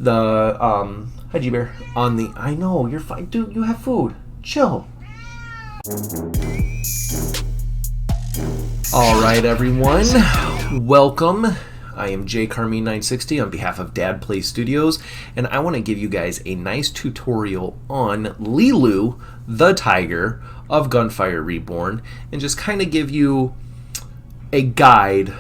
Hi G-Bear. I know, you're fine. Dude, you have food. Chill. Alright, everyone. Welcome. I am JCarmine960 on behalf of Dad Play Studios, and I want to give you guys a nice tutorial on Lilu, the tiger of Gunfire Reborn, and just kind of give you a guide,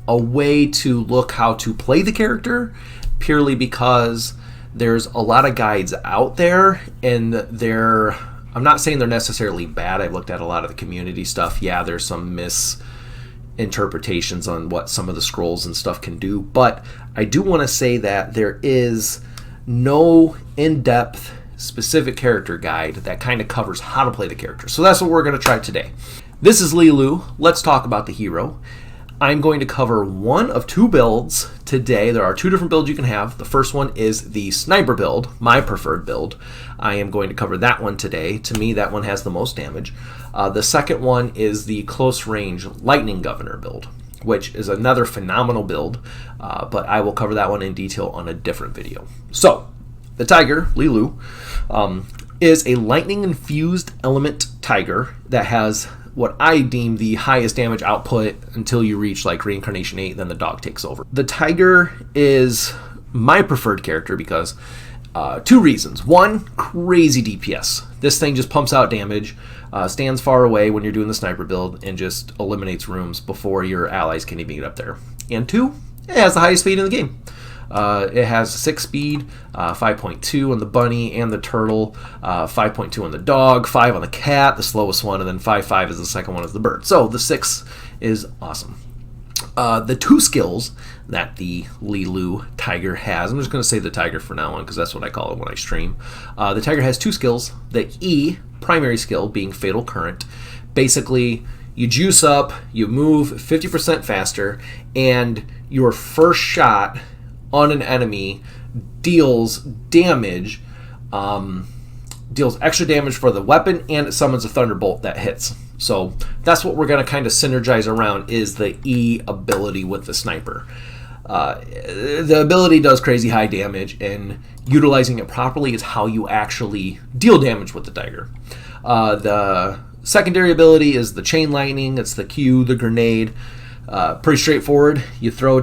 a way to look how to play the character, purely because there's a lot of guides out there, and I'm not saying they're necessarily bad. I've looked at a lot of the community stuff. Yeah, there's some misinterpretations on what some of the scrolls and stuff can do, but I do want to say that there is no in-depth specific character guide that kind of covers how to play the character. So that's what we're going to try today. This is Lilu. Let's talk about the hero. I'm going to cover one of two builds today. There are two different builds you can have. The first one is the sniper build, my preferred build. I am going to cover that one today. To me, that one has the most damage. The second one is the close range lightning governor build, which is another phenomenal build, but I will cover that one in detail on a different video. So, the tiger, Lilu, is a lightning infused element tiger that has what I deem the highest damage output until you reach like Reincarnation 8, then the dog takes over. The tiger is my preferred character because two reasons. One, crazy DPS. This thing just pumps out damage, stands far away when you're doing the sniper build, and just eliminates rooms before your allies can even get up there. And two, it has the highest speed in the game. It has 6 speed, 5.2 on the bunny and the turtle, 5.2 on the dog, 5 on the cat, the slowest one, and then 5.5 is the second one is the bird. So the 6 is awesome. The two skills that the Lilu tiger has, I'm just going to say the tiger for now on because that's what I call it when I stream. The tiger has two skills. The E, primary skill, being Fatal Current. Basically, you juice up, you move 50% faster, and your first shot on an enemy deals damage, deals extra damage for the weapon, and it summons a thunderbolt that hits. So that's what we're going to kind of synergize around, is the E ability with the sniper. The ability does crazy high damage, and utilizing it properly is how you actually deal damage with the tiger. The secondary ability is the chain lightning. It's the Q, the grenade. Pretty straightforward. You throw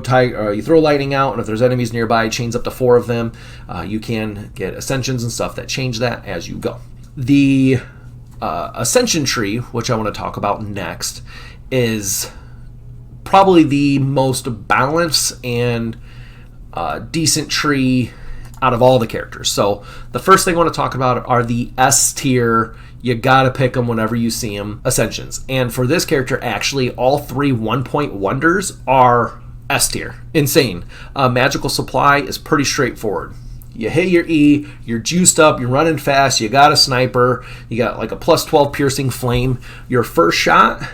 lightning out, and if there's enemies nearby, it chains up to 4 of them. You can get Ascensions and stuff that change that as you go. The Ascension tree, which I want to talk about next, is probably the most balanced and decent tree out of all the characters. So the first thing I want to talk about are the S tier. You gotta pick them whenever you see them, Ascensions. And for this character, actually, all 3 1-point wonders are S tier. Insane. Magical Supply is pretty straightforward. You hit your E, you're juiced up, you're running fast, you got a sniper, you got like a plus 12 piercing flame. Your first shot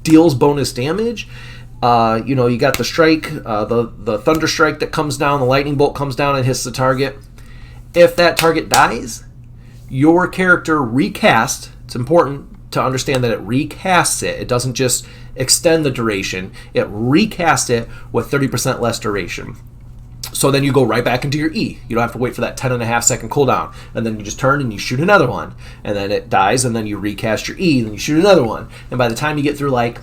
deals bonus damage. You got the strike, the thunder strike that comes down, the lightning bolt comes down and hits the target. If that target dies, your character recast. It's important to understand that it recasts it. It doesn't just extend the duration. It recasts it with 30% less duration. So then you go right back into your E. You don't have to wait for that 10.5 second cooldown. And then you just turn and you shoot another one. And then it dies, and then you recast your E, then you shoot another one. And by the time you get through like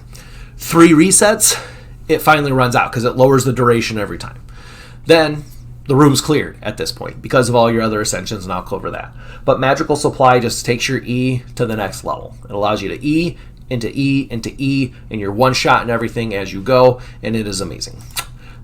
3 resets, it finally runs out because it lowers the duration every time. Then the room's cleared at this point because of all your other Ascensions, and I'll cover that. But Magical Supply just takes your E to the next level. It allows you to E, into E, into E, and you're one shot and everything as you go, and it is amazing.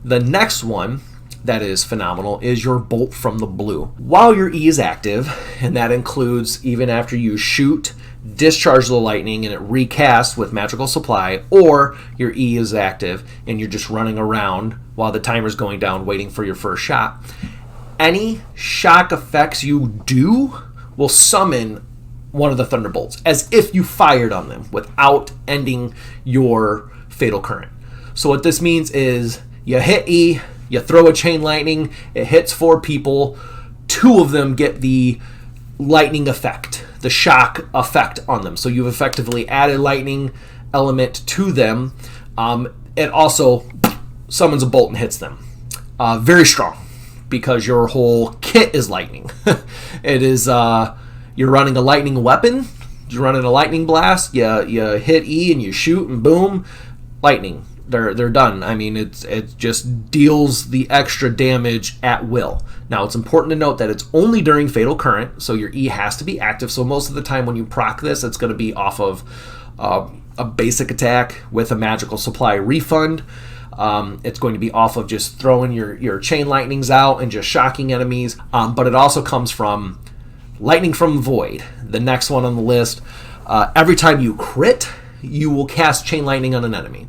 The next one that is phenomenal is your Bolt from the Blue. While your E is active, and that includes even after you shoot, discharge the lightning, and it recasts with Magical Supply, or your E is active and you're just running around while the timer's going down waiting for your first shot, any shock effects you do will summon one of the thunderbolts as if you fired on them without ending your Fatal Current. So what this means is you hit E, you throw a chain lightning, it hits 4 people, 2 of them get the lightning effect, the shock effect on them. So you've effectively added lightning element to them. It also summons a bolt and hits them. Very strong. because your whole kit is lightning. It is, you're running a lightning weapon, you're running a lightning blast, you hit E and you shoot and boom, lightning. They're done. I mean, it just deals the extra damage at will. Now, it's important to note that it's only during Fatal Current, so your E has to be active. So most of the time when you proc this, it's going to be off of a basic attack with a magical supply refund. It's going to be off of just throwing your chain lightnings out and just shocking enemies. But it also comes from Lightning from the Void, the next one on the list. Every time you crit, you will cast chain lightning on an enemy.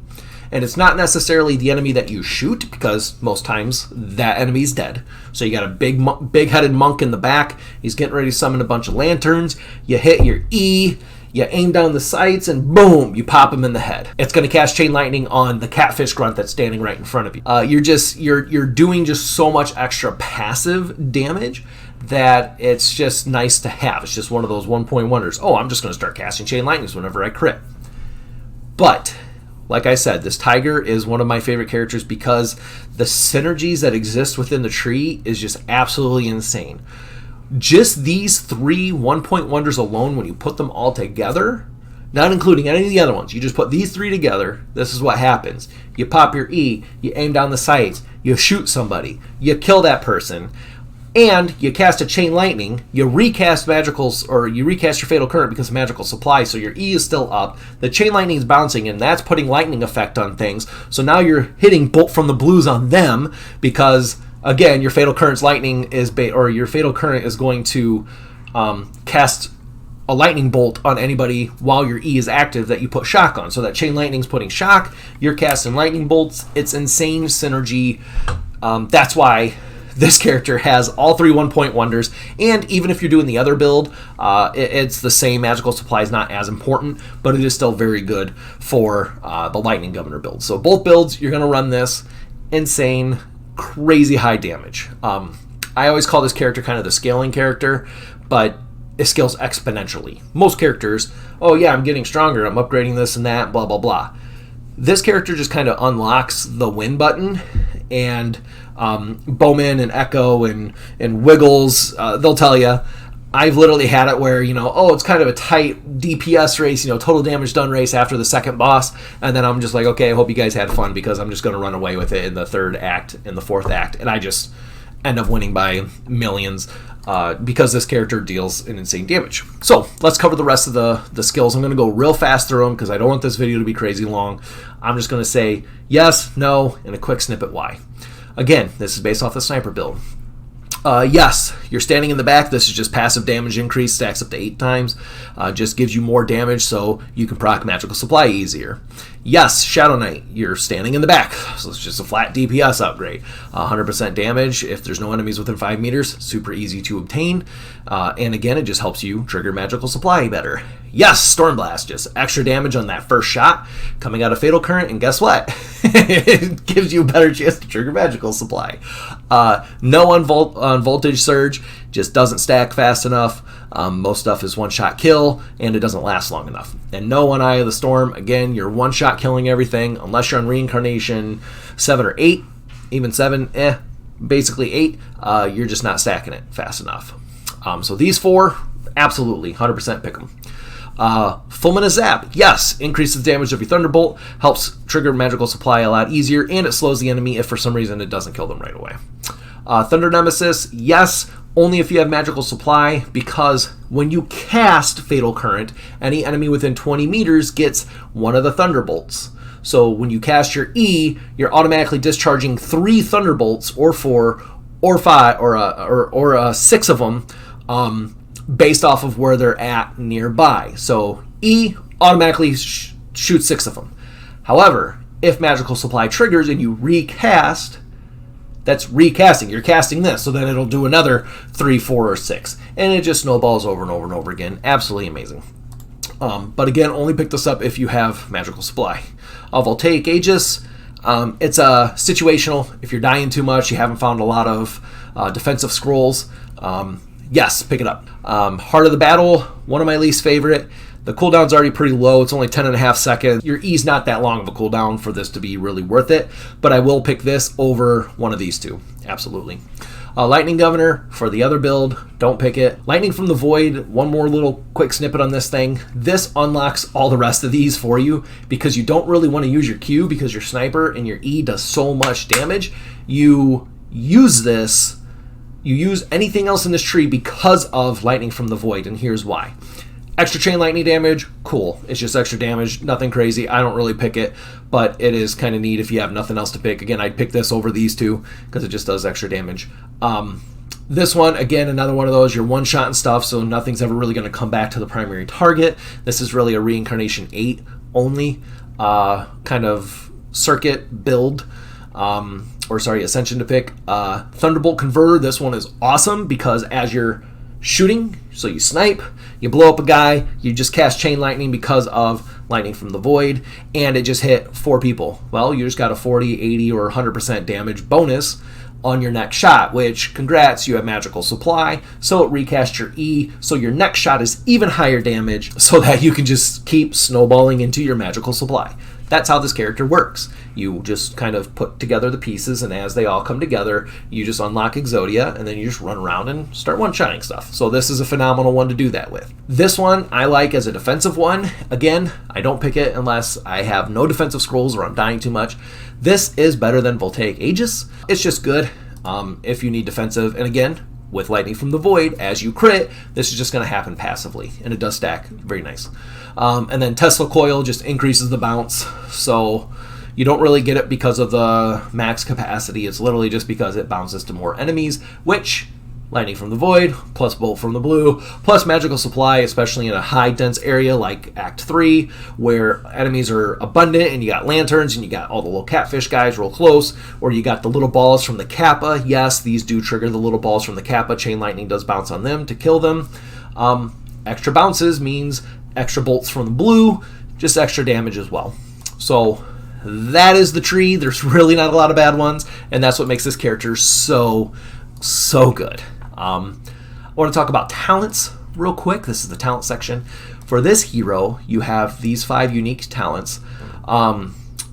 And it's not necessarily the enemy that you shoot, because most times that enemy's dead. So you got a big-headed monk in the back. He's getting ready to summon a bunch of lanterns. You hit your E, you aim down the sights, and boom, you pop him in the head. It's going to cast chain lightning on the catfish grunt that's standing right in front of you. You're doing just so much extra passive damage that it's just nice to have. It's just one of those one-point wonders. Oh, I'm just going to start casting chain lightnings whenever I crit. But like I said, this tiger is one of my favorite characters because the synergies that exist within the tree is just absolutely insane. Just these 3 one-point wonders alone, when you put them all together, not including any of the other ones, you just put these 3 together, this is what happens. You pop your E, you aim down the sights, you shoot somebody, you kill that person, and you cast a chain lightning, you recast magicals, or you recast your Fatal Current because of magical supply, so your E is still up, the chain lightning is bouncing, and that's putting lightning effect on things, so now you're hitting Bolt from the Blues on them, because, again, your Fatal Current's lightning is, your Fatal Current is going to cast a lightning bolt on anybody while your E is active that you put shock on, so that chain lightning's putting shock, you're casting lightning bolts, it's insane synergy. That's why this character has all 3 one-point wonders, and even if you're doing the other build, it's the same. Magical supply is not as important, but it is still very good for the Lightning Governor build. So both builds, you're going to run this. Insane, crazy high damage. I always call this character kind of the scaling character, but it scales exponentially. Most characters, oh yeah, I'm getting stronger, I'm upgrading this and that, blah, blah, blah. This character just kind of unlocks the win button, and Bowman and Echo and Wiggles, they'll tell you, I've literally had it where, it's kind of a tight DPS race, total damage done race after the second boss, and then I'm just like, okay, I hope you guys had fun because I'm just going to run away with it in the 3rd act, in the 4th act, and I just end up winning by millions because this character deals an insane damage. So let's cover the rest of the skills. I'm going to go real fast through them because I don't want this video to be crazy long. I'm just going to say yes, no, and a quick snippet why. Again, this is based off the sniper build. Yes, you're standing in the back. This is just passive damage increase, stacks up to 8 times. Just gives you more damage so you can proc magical supply easier. Yes, Shadow Knight, you're standing in the back, so it's just a flat DPS upgrade. 100% damage if there's no enemies within 5 meters, super easy to obtain. And again, it just helps you trigger magical supply better. Yes, Stormblast, just extra damage on that first shot coming out of Fatal Current, and guess what? It gives you a better chance to trigger magical supply. No on Voltage Surge, just doesn't stack fast enough. Most stuff is one-shot kill, and it doesn't last long enough. And no on Eye of the Storm, again, you're one-shot killing everything, unless you're on Reincarnation 7 or 8, even 7, basically 8, you're just not stacking it fast enough. So these 4, absolutely, 100% pick them. Fulminous Zap, yes, increases damage of your Thunderbolt, helps trigger magical supply a lot easier, and it slows the enemy if for some reason it doesn't kill them right away. Thunder Nemesis, yes, only if you have magical supply, because when you cast Fatal Current, any enemy within 20 meters gets one of the Thunderbolts. So when you cast your E, you're automatically discharging 3 Thunderbolts, or 4, or 5, or 6 of them, based off of where they're at nearby. So E automatically shoots 6 of them. However, if magical supply triggers and you recast, that's recasting. You're casting this, so then it'll do another 3, 4, or 6. And it just snowballs over and over and over again. Absolutely amazing. But again, only pick this up if you have magical supply. Voltaic Aegis, it's situational. If you're dying too much, you haven't found a lot of defensive scrolls, yes, pick it up. Heart of the Battle, one of my least favorite. The cooldown's already pretty low. It's only 10.5 seconds. Your E's not that long of a cooldown for this to be really worth it, but I will pick this over one of these 2. Absolutely. Lightning Governor for the other build, don't pick it. Lightning from the Void, one more little quick snippet on this thing. This unlocks all the rest of these for you because you don't really want to use your Q because your sniper and your E does so much damage. You use this, you use anything else in this tree because of Lightning from the Void, and here's why. Extra chain lightning damage, cool. It's just extra damage, nothing crazy. I don't really pick it, but it is kind of neat if you have nothing else to pick. Again, I'd pick this over these two because it just does extra damage. This one, again, another one of those, you're one-shot and stuff, so nothing's ever really going to come back to the primary target. This is really a Reincarnation 8 only kind of circuit build. Ascension to pick. Thunderbolt Converter, this one is awesome because as you're shooting, so you snipe, you blow up a guy, you just cast Chain Lightning because of Lightning from the Void, and it just hit 4 people. Well, you just got a 40, 80, or 100% damage bonus on your next shot, which, congrats, you have Magical Supply, so it recast your E, so your next shot is even higher damage, so that you can just keep snowballing into your Magical Supply. That's how this character works. You just kind of put together the pieces, and as they all come together, you just unlock Exodia, and then you just run around and start one-shotting stuff. So this is a phenomenal one to do that with. This one I like as a defensive one. Again, I don't pick it unless I have no defensive scrolls or I'm dying too much. This is better than Voltaic Aegis. It's just good if you need defensive. And again, with Lightning from the Void, as you crit, this is just going to happen passively, and it does stack very nice. And then Tesla Coil just increases the bounce, so you don't really get it because of the max capacity. It's literally just because it bounces to more enemies, which Lightning from the Void, plus Bolt from the Blue, plus Magical Supply, especially in a high dense area like Act 3, where enemies are abundant and you got lanterns and you got all the little catfish guys real close, or you got the little balls from the Kappa. Yes, these do trigger the little balls from the Kappa. Chain Lightning does bounce on them to kill them. Extra bounces means extra bolts from the blue, just extra damage as well. So that is the tree. There's really not a lot of bad ones, and that's what makes this character so good. I want to talk about talents real quick. This is the talent section. For this hero, you have these 5 unique talents.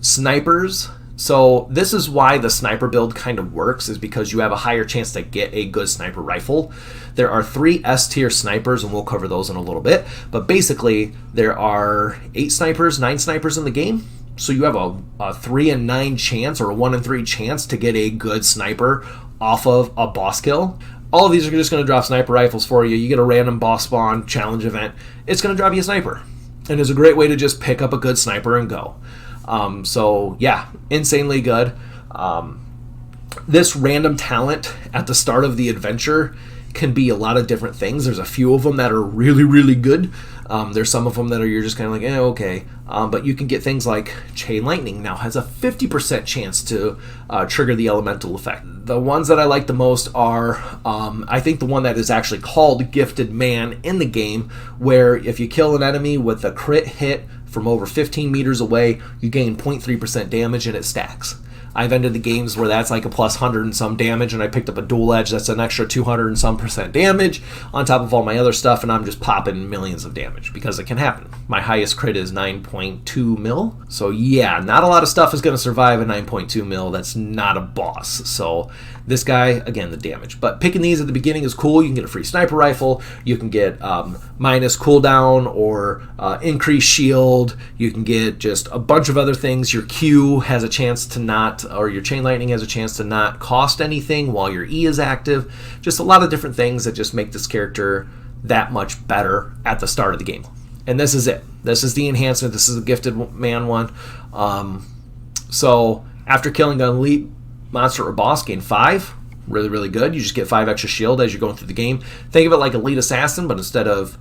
Snipers. So this is why the sniper build kind of works, is because you have a higher chance to get a good sniper rifle. There are 3 S-tier snipers, and we'll cover those in a little bit. But basically, there are 8 snipers, 9 snipers in the game. So you have a 3 in 9 chance, or a 1 in 3 chance to get a good sniper off of a boss kill. All of these are just going to drop sniper rifles for you. You get a random boss spawn challenge event, it's going to drop you a sniper. And it's a great way to just pick up a good sniper and go. So yeah, insanely good. This random talent at the start of the adventure can be a lot of different things. There's a few of them that are really, really good. There's some of them that are you're just kind of like, okay. But you can get things like Chain Lightning now has a 50% chance to trigger the elemental effect. The ones that I like the most are, I think the one that is actually called Gifted Man in the game, where if you kill an enemy with a crit hit from over 15 meters away, you gain 0.3% damage and it stacks. I've ended the games where that's like a plus 100 and some damage, and I picked up a dual edge that's an extra 200 and some percent damage on top of all my other stuff, and I'm just popping millions of damage because it can happen. My highest crit is 9.2 mil, so yeah, not a lot of stuff is going to survive a 9.2 mil. That's not a boss. So this guy, again, the damage. But picking these at the beginning is cool. You can get a free sniper rifle. You can get minus cooldown or increased shield. You can get just a bunch of other things. Your Q has a chance to not, or your Chain Lightning has a chance to not cost anything while your E is active. Just a lot of different things that just make this character that much better at the start of the game. And this is it. This is the enhancement. This is the Gifted Man one. So after killing an elite monster or boss, gain 5. Really, really good. You just get 5 extra shield as you're going through the game. Think of it like Elite Assassin, but instead of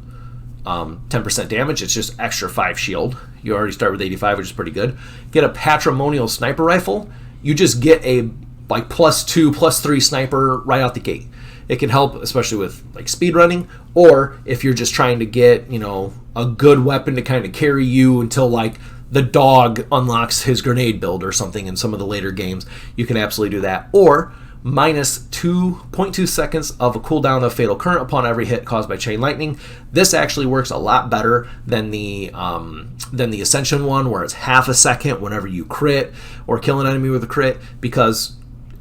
10% damage, it's just extra 5 shield. You already start with 85, which is pretty good. Get a Patrimonial Sniper Rifle. You just get a like +2, +3 sniper right out the gate. It can help, especially with like speed running, or if you're just trying to get, you know, a good weapon to kind of carry you until like the dog unlocks his grenade build or something in some of the later games. You can absolutely do that. Or minus 2.2 seconds of a cooldown of Fatal Current upon every hit caused by Chain Lightning. This actually works a lot better than the Ascension one, where it's half a second whenever you crit or kill an enemy with a crit, because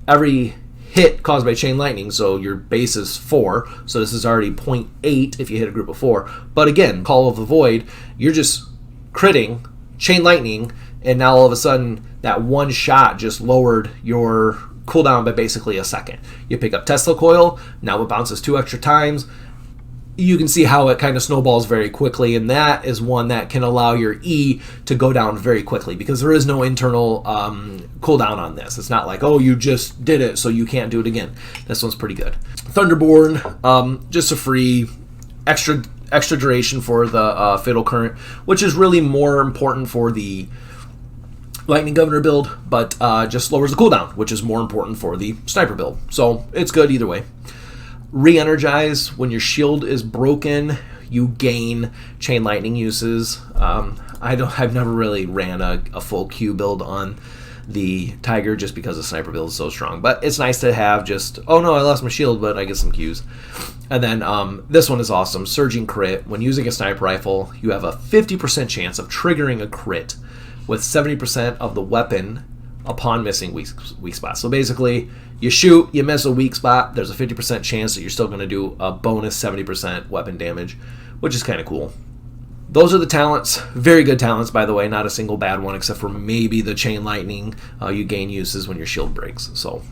every hit caused by chain lightning, so your base is 4, so this is already 0.8 if you hit a group of 4. But again, Call of the Void, you're just critting, chain lightning, and now all of a sudden that one shot just lowered your cooldown by basically a second. You pick up Tesla Coil, now it bounces 2 extra times. You can see how it kind of snowballs very quickly, and that is one that can allow your E to go down very quickly because there is no internal cooldown on this. It's not like, oh, you just did it, so you can't do it again. This one's pretty good. Thunderborn, just a free extra duration for the Fatal Current, which is really more important for the Lightning Governor build, but just lowers the cooldown, which is more important for the Sniper build. So it's good either way. Re-energize, when your shield is broken, you gain chain lightning uses. I've never really ran a full Q build on the Tiger just because the Sniper build is so strong, but it's nice to have just, oh no, I lost my shield, but I get some Qs. And then this one is awesome. Surging Crit. When using a sniper rifle, you have a 50% chance of triggering a crit with 70% of the weapon upon missing weak spots. So basically, you shoot, you miss a weak spot, there's a 50% chance that you're still going to do a bonus 70% weapon damage, which is kind of cool. Those are the talents. Very good talents, by the way. Not a single bad one, except for maybe the chain lightning. You gain uses when your shield breaks. So,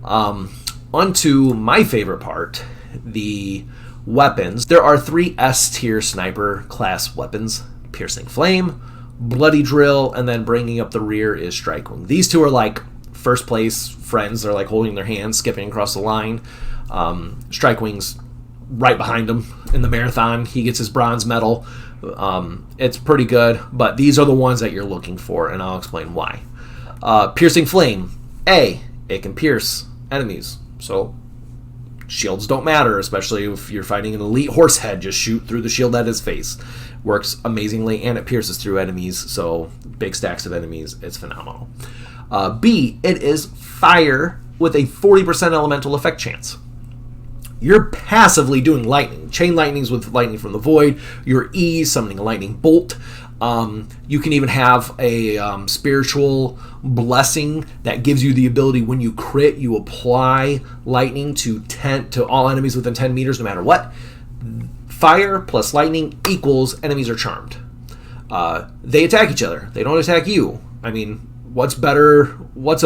on to my favorite part, the weapons. There are 3 S-tier sniper class weapons: Piercing Flame, Bloody Drill, and then bringing up the rear is Strike Wing. These 2 are like first place friends. They're like holding their hands, skipping across the line. Strike Wing's right behind him in the marathon. He gets his bronze medal. It's pretty good, but these are the ones that you're looking for, and I'll explain why. Piercing Flame. A, it can pierce enemies, so shields don't matter, especially if you're fighting an elite horse head. Just shoot through the shield at his face. Works amazingly, and it pierces through enemies, so big stacks of enemies. It's phenomenal. B, it is fire with a 40% elemental effect chance. You're passively doing lightning. Chain lightnings with lightning from the void. Your E, summoning a lightning bolt. You can even have a spiritual blessing that gives you the ability, when you crit, you apply lightning to all enemies within 10 meters, no matter what. Fire plus lightning equals enemies are charmed. They attack each other. They don't attack you. I mean, what's a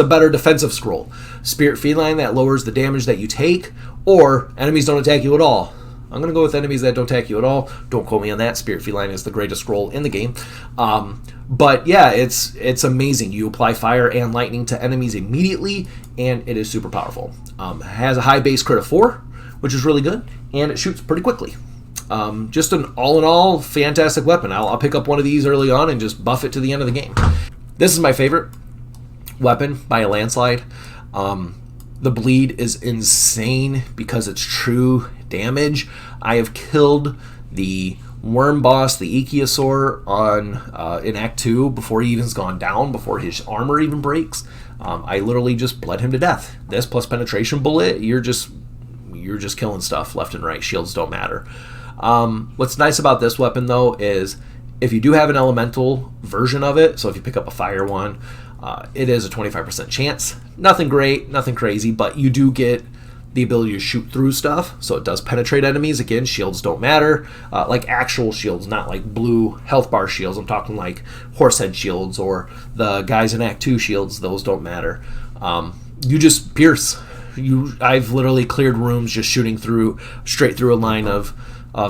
better defensive scroll? Spirit Feline, that lowers the damage that you take, or enemies don't attack you at all. I'm going to go with enemies that don't attack you at all. Don't quote me on that. Spirit Feline is the greatest scroll in the game. But yeah, it's amazing. You apply fire and lightning to enemies immediately, and it is super powerful. It has a high base crit of 4, which is really good, and it shoots pretty quickly. Just an all-in-all fantastic weapon. I'll pick up one of these early on and just buff it to the end of the game. This is my favorite weapon by a landslide. The bleed is insane because it's true damage. I have killed the worm boss, the Ichthyosaur, in Act 2 before he even's gone down, before his armor even breaks. I literally just bled him to death. This plus penetration bullet, you're just killing stuff left and right. Shields don't matter. What's nice about this weapon, though, is if you do have an elemental version of it, so if you pick up a fire one, it is a 25% chance. Nothing great, nothing crazy, but you do get the ability to shoot through stuff, so it does penetrate enemies. Again, shields don't matter. Like actual shields, not like blue health bar shields. I'm talking like horsehead shields or the guys in Act 2 shields. Those don't matter. You just pierce. I've literally cleared rooms just shooting straight through a line of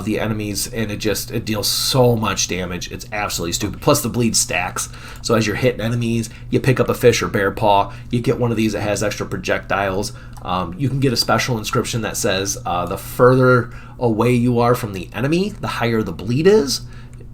the enemies, and it deals so much damage. It's absolutely stupid. Plus the bleed stacks, so as you're hitting enemies, you pick up a fish or bear paw, you get one of these that has extra projectiles. You can get a special inscription that says the further away you are from the enemy, the higher the bleed is,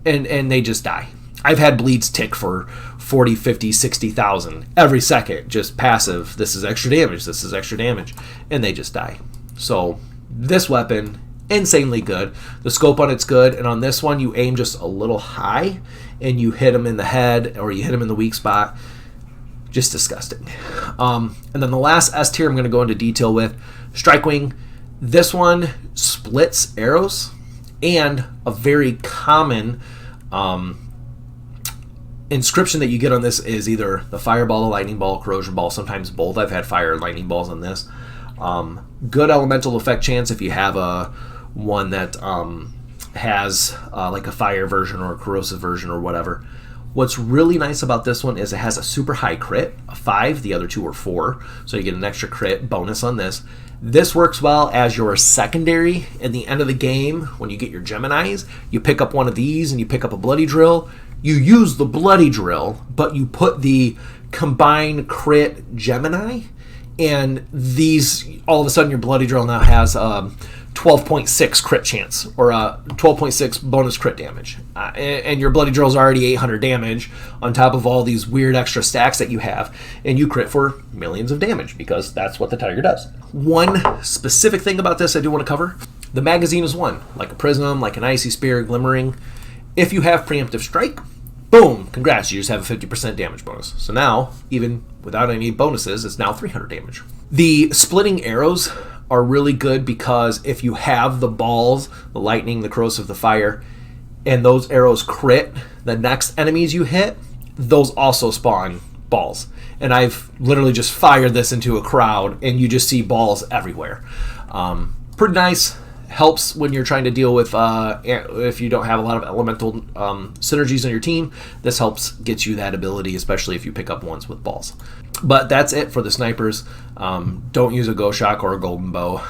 and they just die. I've had bleeds tick for 40, 50, 60,000 every second, just passive. This is extra damage, this is extra damage, and they just die. So this weapon, insanely good. The scope on it's good, and on this one you aim just a little high and you hit him in the head or you hit him in the weak spot. Just disgusting. And then the last S tier I'm going to go into detail with, Strike Wing. This one splits arrows, and a very common inscription that you get on this is either the fireball, the lightning ball, corrosion ball, sometimes both. I've had fire and lightning balls on this. Good elemental effect chance if you have one that has like a fire version or a corrosive version or whatever. What's really nice about this one is it has a super high crit, a 5, the other two are 4, so you get an extra crit bonus on this. This works well as your secondary in the end of the game. When you get your Geminis, you pick up one of these and you pick up a Bloody Drill. You use the Bloody Drill, but you put the combined crit Gemini, and these, all of a sudden your Bloody Drill now has 12.6 crit chance, or 12.6 bonus crit damage. And your Bloody Drill is already 800 damage on top of all these weird extra stacks that you have, and you crit for millions of damage because that's what the Tiger does. One specific thing about this I do want to cover. The magazine is one, like a Prism, like an Icy Spear, Glimmering. If you have Preemptive Strike, boom, congrats, you just have a 50% damage bonus. So now, even without any bonuses, it's now 300 damage. The splitting arrows are really good because if you have the balls, the lightning, the corrosive, the fire, and those arrows crit the next enemies you hit, those also spawn balls. And I've literally just fired this into a crowd and you just see balls everywhere. Pretty nice. Helps when you're trying to deal with if you don't have a lot of elemental synergies on your team. This helps get you that ability, especially if you pick up ones with balls. But that's it for the snipers. Don't use a Ghost Shock or a Golden Bow.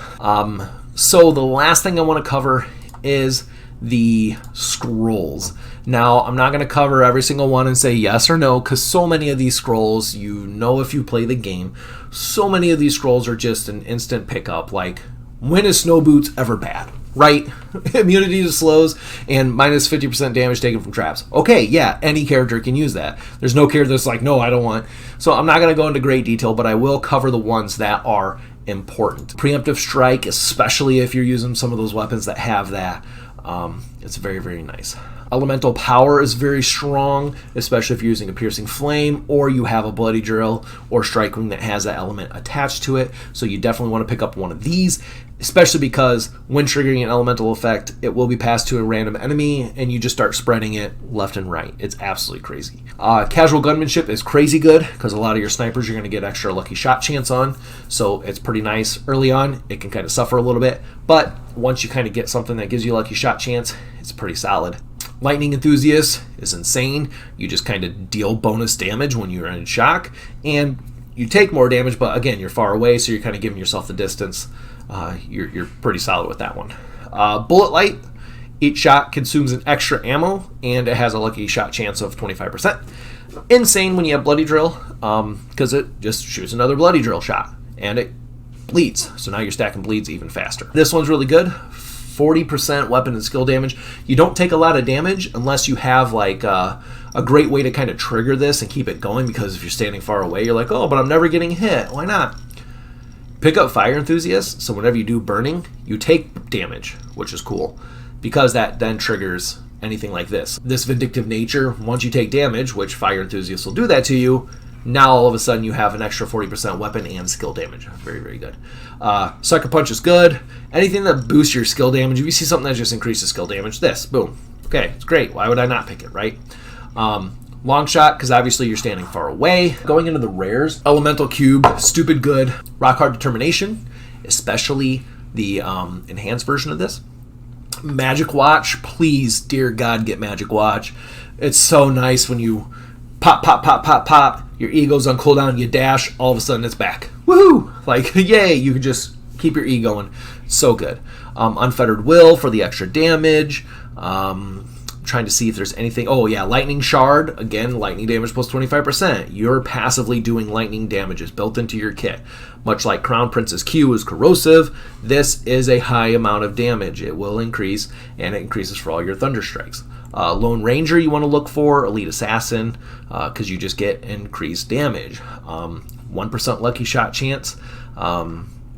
So the last thing I want to cover is the scrolls. Now, I'm not going to cover every single one and say yes or no, because so many of these scrolls, you know if you play the game, so many of these scrolls are just an instant pickup. Like, when is Snow Boots ever bad? Right? Immunity to slows and minus 50% damage taken from traps. Okay, yeah, any character can use that. There's no character that's like, no, I don't want. So I'm not going to go into great detail, but I will cover the ones that are important. Preemptive Strike, especially if you're using some of those weapons that have that, it's very, very nice. Elemental Power is very strong, especially if you're using a Piercing Flame or you have a Bloody Drill or Strike Wing that has that element attached to it. So you definitely want to pick up one of these, especially because when triggering an elemental effect, it will be passed to a random enemy and you just start spreading it left and right. It's absolutely crazy. Casual Gunmanship is crazy good because a lot of your snipers you're going to get extra lucky shot chance on, so it's pretty nice. Early on, it can kind of suffer a little bit, but once you kind of get something that gives you a lucky shot chance, it's pretty solid. Lightning Enthusiast is insane. You just kind of deal bonus damage when you're in shock, and you take more damage, but again, you're far away, so you're kind of giving yourself the distance. You're pretty solid with that one. Bullet Light, each shot consumes an extra ammo, and it has a lucky shot chance of 25%. Insane when you have Bloody Drill, because it just shoots another Bloody Drill shot, and it bleeds, so now you're stacking bleeds even faster. This one's really good. 40% weapon and skill damage. You don't take a lot of damage unless you have like a great way to kind of trigger this and keep it going, because if you're standing far away, you're like, oh, but I'm never getting hit. Why not? Pick up Fire Enthusiast, so whenever you do burning, you take damage, which is cool, because that then triggers anything like this. This Vindictive Nature, once you take damage, which Fire Enthusiast will do that to you, now all of a sudden you have an extra 40% weapon and skill damage. Very, very good. Sucker Punch is good. Anything that boosts your skill damage, if you see something that just increases skill damage, this, boom. Okay, it's great. Why would I not pick it, right? Long Shot, because obviously you're standing far away. Going into the rares, Elemental Cube, stupid good. Rock Hard Determination, especially the enhanced version of this. Magic Watch, please, dear God, get Magic Watch. It's so nice when you pop, pop, pop, pop, pop. Your E goes on cooldown, you dash, all of a sudden it's back. Woohoo! Like, yay, you can just keep your E going. So good. Unfettered Will for the extra damage. Trying to see if there's anything. Oh, yeah, Lightning Shard. Again, lightning damage plus 25%. You're passively doing lightning damages built into your kit. Much like Crown Prince's Q is corrosive, this is a high amount of damage. It will increase, and it increases for all your Thunder Strikes. Lone Ranger you want to look for, Elite Assassin, because you just get increased damage. 1% lucky shot chance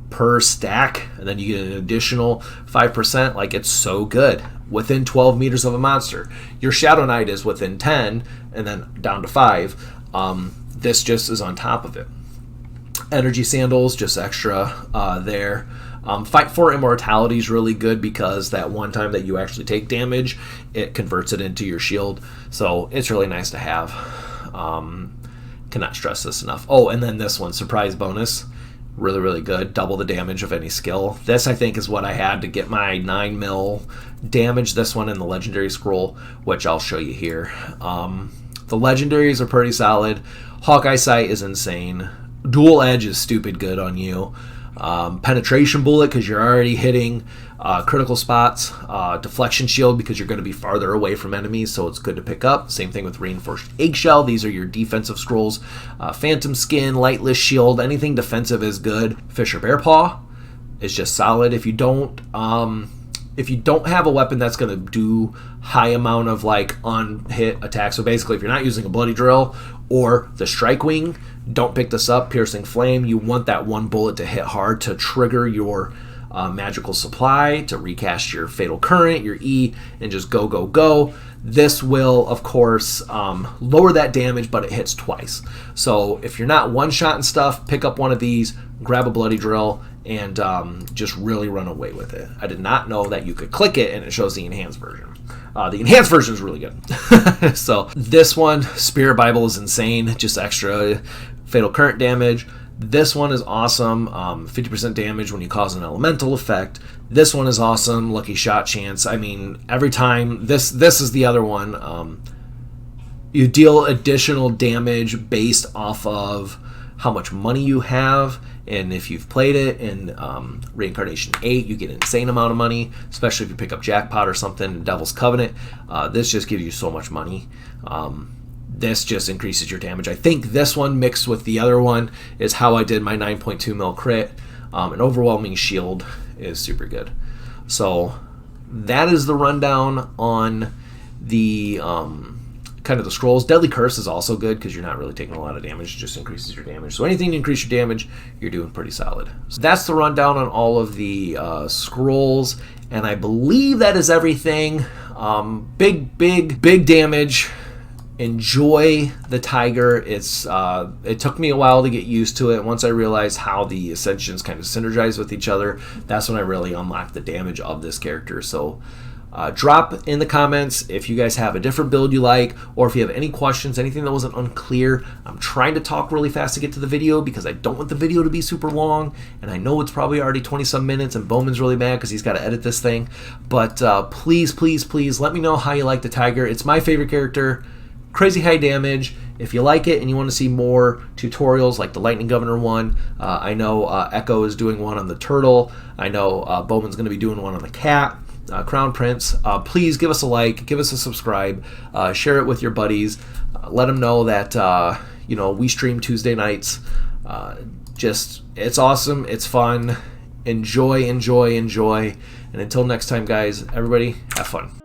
per stack, and then you get an additional 5%. Like, it's so good. Within 12 meters of a monster. Your Shadow Knight is within 10, and then down to 5. This just is on top of it. Energy Sandals, just extra there. Fight for Immortality is really good because that one time that you actually take damage, it converts it into your shield. So it's really nice to have. Cannot stress this enough. Oh, and then this one, Surprise Bonus. Really, really good. Double the damage of any skill. This, I think, is what I had to get my 9 mil damage. This one in the Legendary Scroll, which I'll show you here. The Legendaries are pretty solid. Hawkeye Sight is insane. Dual Edge is stupid good on you. Penetration Bullet, because you're already hitting critical spots. Deflection Shield, because you're going to be farther away from enemies, so it's good to pick up. Same thing with Reinforced Eggshell. These are your defensive scrolls. Phantom Skin, Lightless Shield, anything defensive is good. Fisher Bearpaw is just solid. If you don't have a weapon that's going to do high amount of like on-hit attacks, so basically if you're not using a Bloody Drill or the Strike Wing, don't pick this up. Piercing Flame, you want that one bullet to hit hard to trigger your magical supply, to recast your Fatal Current, your E, and just go, go, go. This will, of course, lower that damage, but it hits twice. So if you're not one-shotting stuff, pick up one of these, grab a Bloody Drill, and just really run away with it. I did not know that you could click it and it shows the enhanced version. The enhanced version is really good. So this one, Spirit Bible, is insane. Just extra Fatal Current damage. This one is awesome. 50% damage when you cause an elemental effect. This one is awesome. Lucky Shot Chance. I mean, every time. This is the other one. You deal additional damage based off of how much money you have. And if you've played it in Reincarnation 8, you get an insane amount of money, especially if you pick up Jackpot or something in Devil's Covenant. This just gives you so much money. This just increases your damage. I think this one mixed with the other one is how I did my 9.2 mil crit. An Overwhelming Shield is super good. So that is the rundown on the kind of the scrolls. Deadly Curse is also good because you're not really taking a lot of damage. It just increases your damage. So anything to increase your damage, you're doing pretty solid. So that's the rundown on all of the scrolls. And I believe that is everything. Big damage. Enjoy the Tiger. It took me a while to get used to it. Once I realized how the Ascensions kind of synergize with each other, that's when I really unlocked the damage of this character. So drop in the comments if you guys have a different build you like, or if you have any questions, anything that wasn't unclear. I'm trying to talk really fast to get to the video because I don't want the video to be super long, and I know it's probably already 20-some minutes, and Bowman's really mad because he's got to edit this thing. But please let me know how you like the Tiger. It's my favorite character. Crazy high damage. If you like it and you want to see more tutorials like the Lightning Governor one, I know Echo is doing one on the turtle. I know Bowman's going to be doing one on the cat, Crown Prince. Please give us a like, give us a subscribe, share it with your buddies. Let them know that we stream Tuesday nights. It's awesome. It's fun. Enjoy. And until next time, guys, everybody, have fun.